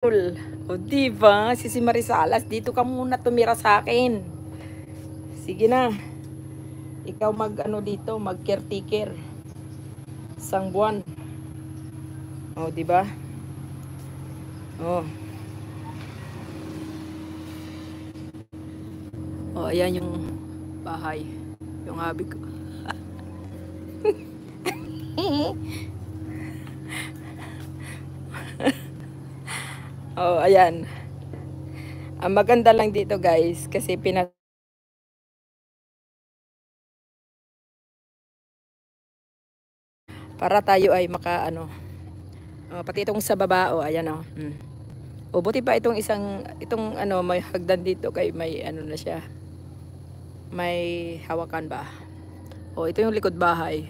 O diba, si Marisalas, dito ka muna tumira sa akin. Sige na. Ikaw mag-ano dito, mag-caretaker. Isang buwan. O, diba? O. O, ayan yung bahay. Yung habi ko. O, ayan. Ang maganda lang dito guys, kasi para tayo ay maka ano. Pati itong sa baba, o ayan o. O buti pa itong itong ano, may hagdan dito kay may ano na siya. May hawakan ba? O ito yung likod bahay.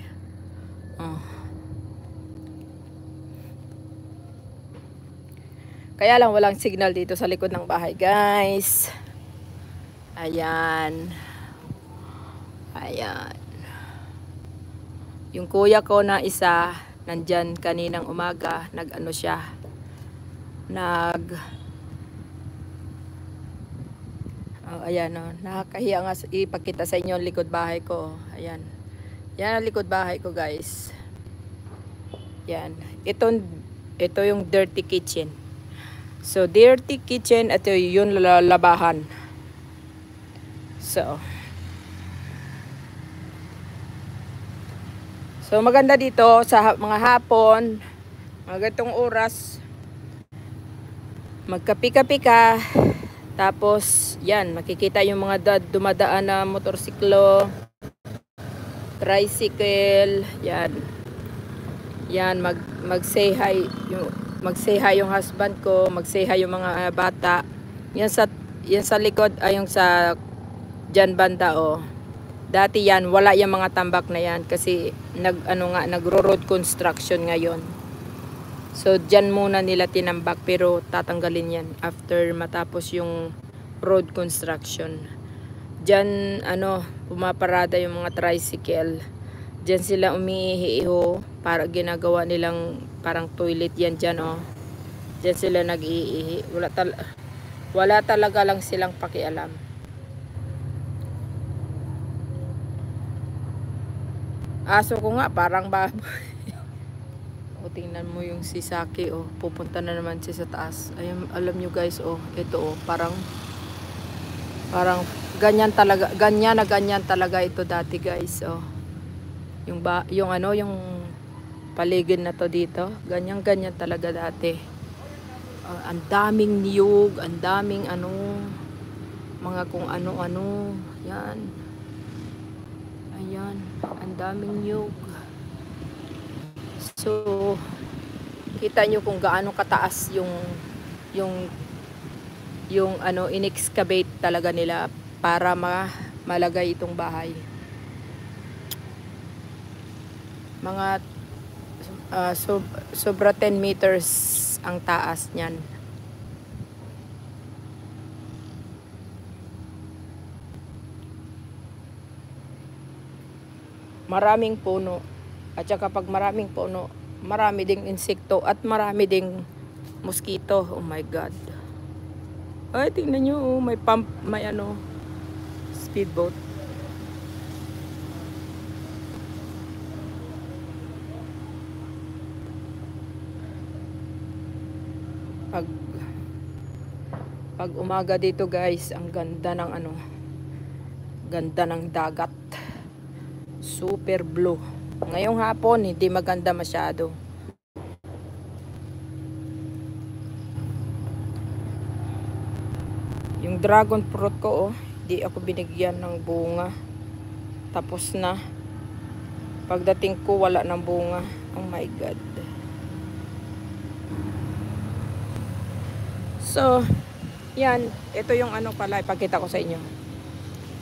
Kaya lang walang signal dito sa likod ng bahay, guys. Ayan. Ayan. Yung kuya ko na isa, nandyan kaninang umaga, nag-ano siya. Ayan o. Nakakahiya nga ipakita sa inyo ang likod bahay ko. Ayan. Yan ang likod bahay ko, guys. Yan. Ito yung dirty kitchen. So, dirty kitchen, ito yung labahan. So, maganda dito sa mga hapon, mga ganitong oras, magkapi-kapi ka, tapos, yan, makikita yung mga dumadaan na motorsiklo, tricycle, yan. Yan, mag-say hi, mag-say hi yung husband ko, mag-say hi yung mga bata. Yan sa likod ay yung sa dyan banda o. Dati yan, wala yung mga tambak na yan kasi nagro-road construction ngayon. So dyan muna nila tinambak pero tatanggalin yan after matapos yung road construction. Dyan pumaparada yung mga tricycle. Dyan sila umiihi-iho para ginagawa nilang parang toilet yan dyan o. Dyan sila nag-iihi. Wala talaga lang silang pakialam. Aso ko nga parang baboy. O tingnan mo yung si Saki o. Pupunta na naman siya sa taas. Ayun, alam nyo guys o. Ito o. Parang ganyan talaga ito dati guys o. Yung paligid na to dito, ganyan talaga dati. Ang daming niyog, ang daming mga kung ano-ano, yan. Ayan, ang daming niyog. So, kita nyo kung gaano kataas yung in-excavate talaga nila para malagay itong bahay. Mga sobra 10 meters ang taas niyan. Maraming puno. At saka pag maraming puno, marami ding insekto at marami ding mosquito. Oh my God. Ay, tingnan nyo, may pump, may speedboat. Pag umaga dito guys, ang ganda ng ganda ng dagat. Super blue. Ngayong hapon hindi maganda masyado. Yung dragon fruit ko hindi ako binigyan ng bunga. Tapos na. Pagdating ko wala ng bunga. Oh my God. So, yan, ito yung pala ipakita ko sa inyo.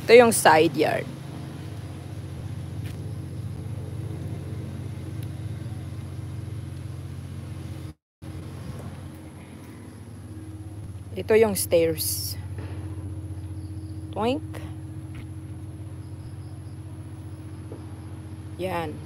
Ito yung side yard. Ito yung stairs. Toink. Yan.